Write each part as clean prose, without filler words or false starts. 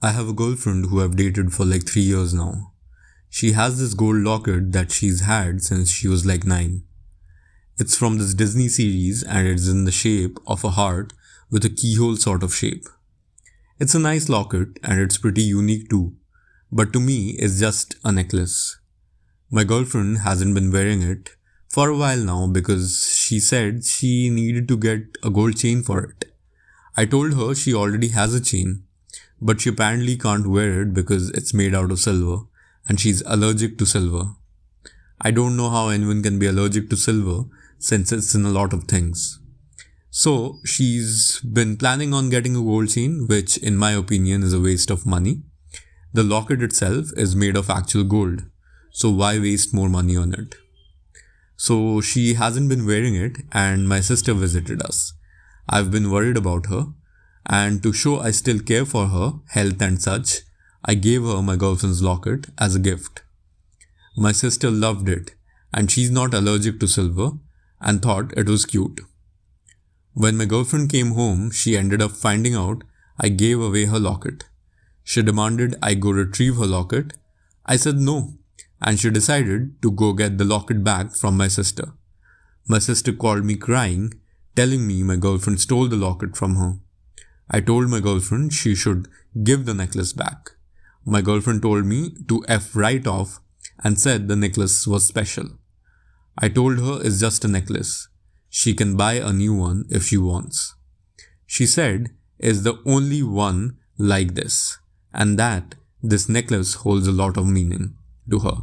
I have a girlfriend who I've dated for like 3 years now. She has this gold locket that she's had since she was like 9. It's from this Disney series and it's in the shape of a heart with a keyhole sort of shape. It's a nice locket and it's pretty unique too, but to me it's just a necklace. My girlfriend hasn't been wearing it for a while now because she said she needed to get a gold chain for it. I told her she already has a chain, but she apparently can't wear it because it's made out of silver and she's allergic to silver. I don't know how anyone can be allergic to silver since it's in a lot of things. So she's been planning on getting a gold chain, which in my opinion is a waste of money. The locket itself is made of actual gold, so why waste more money on it? So she hasn't been wearing it and my sister visited us. I've been worried about her, and to show I still care for her health and such, I gave her my girlfriend's locket as a gift. My sister loved it and she's not allergic to silver and thought it was cute. When my girlfriend came home, she ended up finding out I gave away her locket. She demanded I go retrieve her locket. I said no, and she decided to go get the locket back from my sister. My sister called me crying, telling me my girlfriend stole the locket from her. I told my girlfriend she should give the necklace back. My girlfriend told me to F right off and said the necklace was special. I told her it's just a necklace. She can buy a new one if she wants. She said it's the only one like this and that this necklace holds a lot of meaning to her.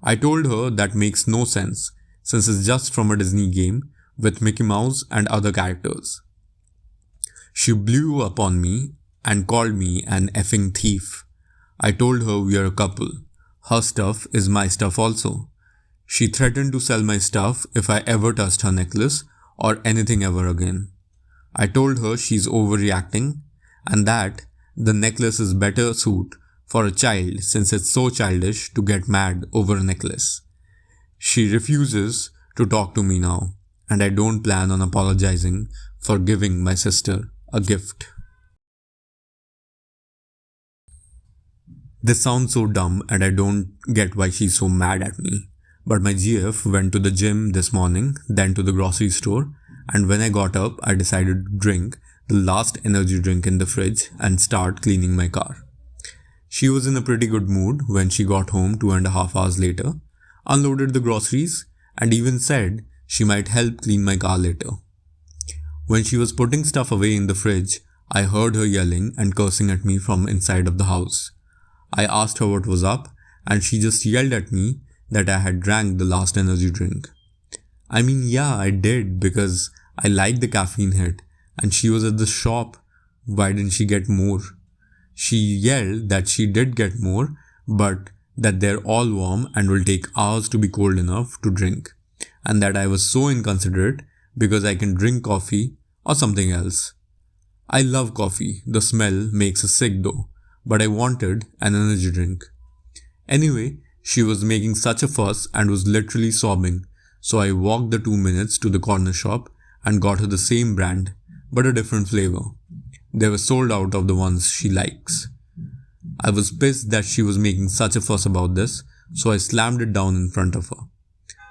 I told her that makes no sense since it's just from a Disney game with Mickey Mouse and other characters. She blew up on me and called me an effing thief. I told her we are a couple. Her stuff is my stuff also. She threatened to sell my stuff if I ever touched her necklace or anything ever again. I told her she's overreacting and that the necklace is better suit for a child since it's so childish to get mad over a necklace. She refuses to talk to me now and I don't plan on apologizing for giving my sister a gift. This sounds so dumb and I don't get why she's so mad at me. But my GF went to the gym this morning, then to the grocery store, and when I got up, I decided to drink the last energy drink in the fridge and start cleaning my car. She was in a pretty good mood when she got home 2.5 hours later, unloaded the groceries, and even said she might help clean my car later. When she was putting stuff away in the fridge, I heard her yelling and cursing at me from inside of the house. I asked her what was up, and she just yelled at me that I had drank the last energy drink. I mean, yeah, I did because I liked the caffeine hit and she was at the shop. Why didn't she get more? She yelled that she did get more, but that they're all warm and will take hours to be cold enough to drink, and that I was so inconsiderate because I can drink coffee or something else. I love coffee, the smell makes us sick though, but I wanted an energy drink. Anyway, she was making such a fuss and was literally sobbing, so I walked the 2 minutes to the corner shop and got her the same brand, but a different flavor. They were sold out of the ones she likes. I was pissed that she was making such a fuss about this, so I slammed it down in front of her.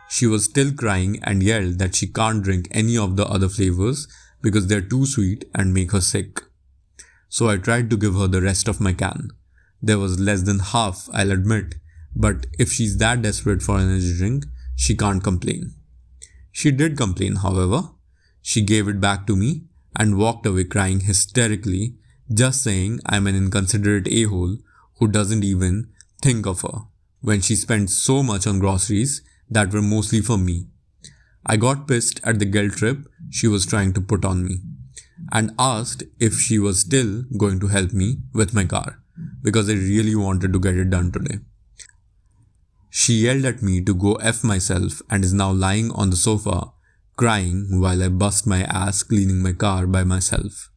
She was still crying and yelled that she can't drink any of the other flavors because they're too sweet and make her sick. So I tried to give her the rest of my can. There was less than half, I'll admit, but if she's that desperate for an energy drink, she can't complain. She did complain, however. She gave it back to me and walked away crying hysterically, just saying I'm an inconsiderate a-hole who doesn't even think of her when she spent so much on groceries that were mostly for me. I got pissed at the guilt trip she was trying to put on me and asked if she was still going to help me with my car because I really wanted to get it done today. She yelled at me to go F myself and is now lying on the sofa crying while I bust my ass cleaning my car by myself.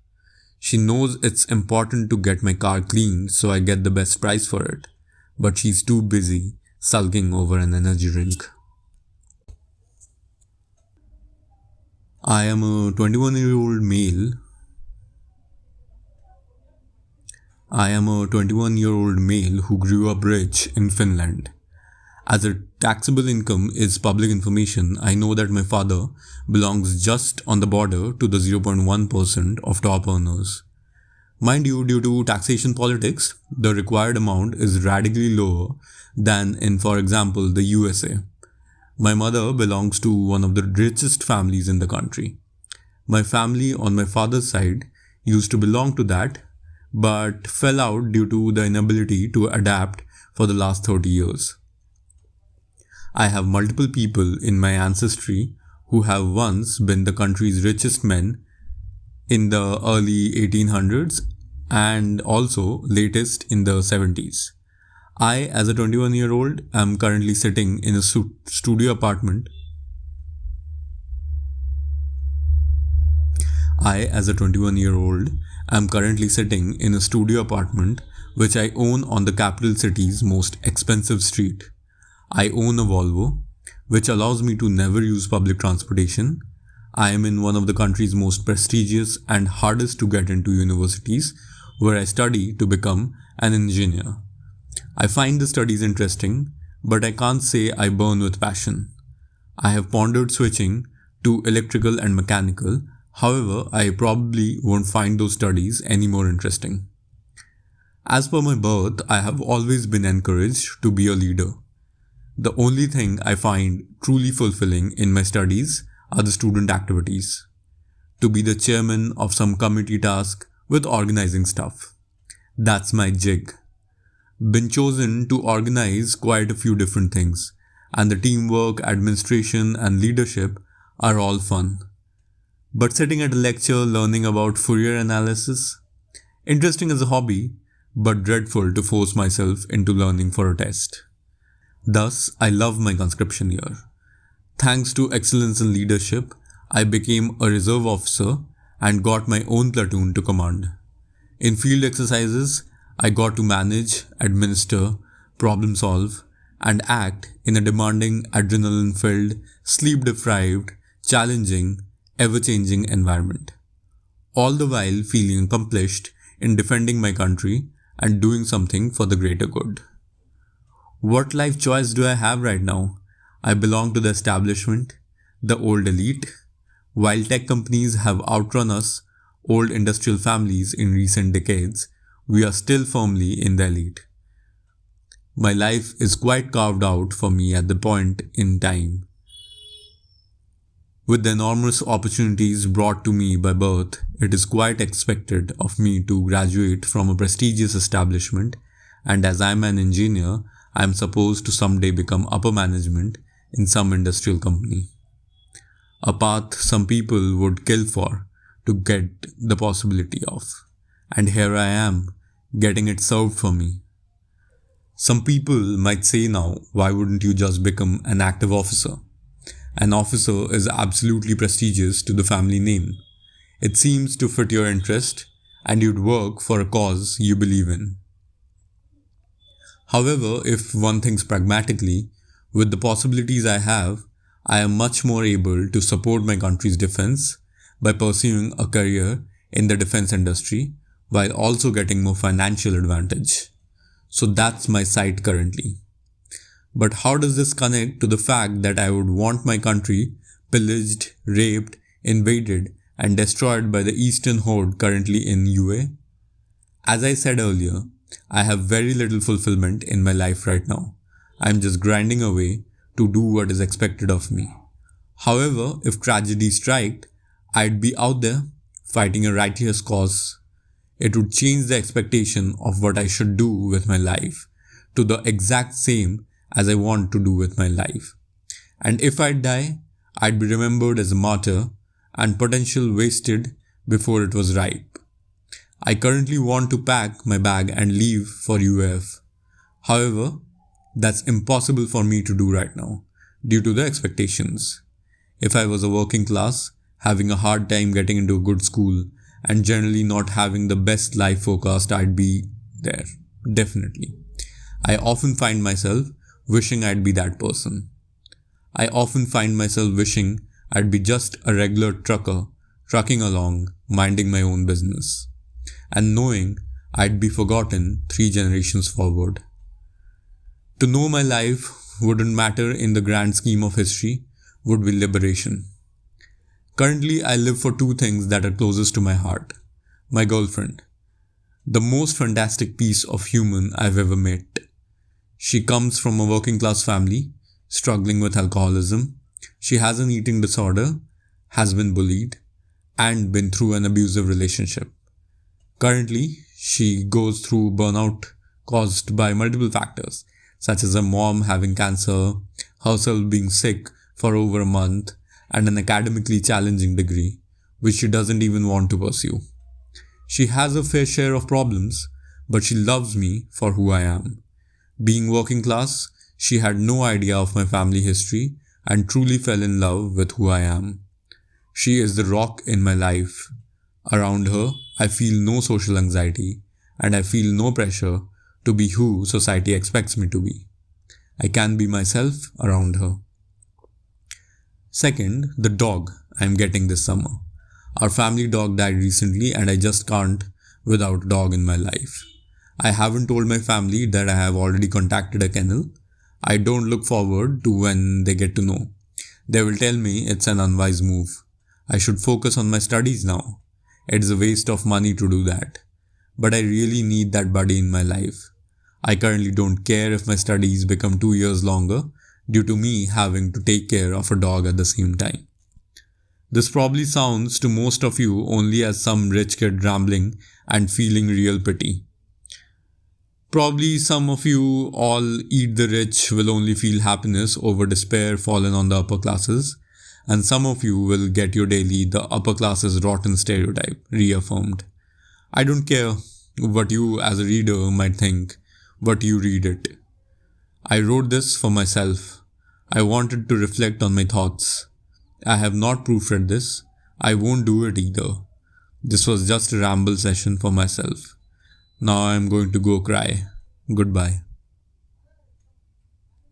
She knows it's important to get my car cleaned so I get the best price for it, but she's too busy sulking over an energy drink. I am a 21-year-old male I am a 21-year-old male who grew up rich in Finland. As a taxable income is public information, I know that my father belongs just on the border to the 0.1% of top earners. Mind you, due to taxation politics, the required amount is radically lower than in, for example, the USA. My mother belongs to one of the richest families in the country. My family on my father's side used to belong to that, but fell out due to the inability to adapt for the last 30 years. I have multiple people in my ancestry who have once been the country's richest men in the early 1800s and also latest in the 70s. I, as a 21-year-old, am currently sitting in a studio apartment. I, as a 21-year-old, am currently sitting in a studio apartment which I own on the capital city's most expensive street. I own a Volvo, which allows me to never use public transportation. I am in one of the country's most prestigious and hardest to get into universities, where I study to become an engineer. I find the studies interesting, but I can't say I burn with passion. I have pondered switching to electrical and mechanical. However, I probably won't find those studies any more interesting. As per my birth, I have always been encouraged to be a leader. The only thing I find truly fulfilling in my studies are the student activities. To be the chairman of some committee task with organizing stuff. That's my jig. Been chosen to organize quite a few different things, and the teamwork, administration, and leadership are all fun. But sitting at a lecture learning about Fourier analysis, interesting as a hobby, but dreadful to force myself into learning for a test. Thus, I love my conscription year. Thanks to excellence in leadership, I became a reserve officer and got my own platoon to command. In field exercises, I got to manage, administer, problem solve, and act in a demanding, adrenaline-filled, sleep-deprived, challenging, ever-changing environment. All the while feeling accomplished in defending my country and doing something for the greater good. What life choice do I have right now? I belong to the establishment, the old elite. While tech companies have outrun us, old industrial families in recent decades, we are still firmly in the elite. My life is quite carved out for me at the point in time. With the enormous opportunities brought to me by birth, it is quite expected of me to graduate from a prestigious establishment, and as I am an engineer, I am supposed to someday become upper management in some industrial company. A path some people would kill for to get the possibility of. And here I am, getting it served for me. Some people might say now, why wouldn't you just become an active officer? An officer is absolutely prestigious to the family name. It seems to fit your interest, and you'd work for a cause you believe in. However, if one thinks pragmatically, with the possibilities I have, I am much more able to support my country's defense by pursuing a career in the defense industry while also getting more financial advantage. So that's my sight currently. But how does this connect to the fact that I would want my country pillaged, raped, invaded, and destroyed by the Eastern Horde currently in UA? As I said earlier, I have very little fulfillment in my life right now. I am just grinding away to do what is expected of me. However, if tragedy struck, I'd be out there fighting a righteous cause. It would change the expectation of what I should do with my life to the exact same as I want to do with my life. And if I die, I'd be remembered as a martyr and potential wasted before it was ripe. I currently want to pack my bag and leave for UAF. However, that's impossible for me to do right now due to the expectations. If I was a working class, having a hard time getting into a good school, and generally not having the best life forecast, I'd be there. Definitely. I often find myself wishing I'd be that person. I often find myself wishing I'd be just a regular trucker, trucking along, minding my own business, and knowing I'd be forgotten 3 generations forward. To know my life wouldn't matter in the grand scheme of history would be liberation. Currently, I live for 2 things that are closest to my heart. My girlfriend, the most fantastic piece of human I've ever met. She comes from a working class family, struggling with alcoholism. She has an eating disorder, has been bullied, and been through an abusive relationship. Currently, she goes through burnout caused by multiple factors, such as her mom having cancer, herself being sick for over a month, and an academically challenging degree, which she doesn't even want to pursue. She has a fair share of problems, but she loves me for who I am. Being working class, she had no idea of my family history and truly fell in love with who I am. She is the rock in my life. Around her, I feel no social anxiety and I feel no pressure to be who society expects me to be. I can be myself around her. Second, the dog I am getting this summer. Our family dog died recently and I just can't without a dog in my life. I haven't told my family that I have already contacted a kennel. I don't look forward to when they get to know. They will tell me it's an unwise move. I should focus on my studies now. It's a waste of money to do that. But I really need that buddy in my life. I currently don't care if my studies become 2 years longer due to me having to take care of a dog at the same time. This probably sounds to most of you only as some rich kid rambling and feeling real pity. Probably some of you all eat the rich will only feel happiness over despair fallen on the upper classes, and some of you will get your daily the upper classes rotten stereotype reaffirmed. I don't care what you as a reader might think, but you read it. I wrote this for myself. I wanted to reflect on my thoughts. I have not proofread this. I won't do it either. This was just a ramble session for myself. Now I am going to go cry. Goodbye.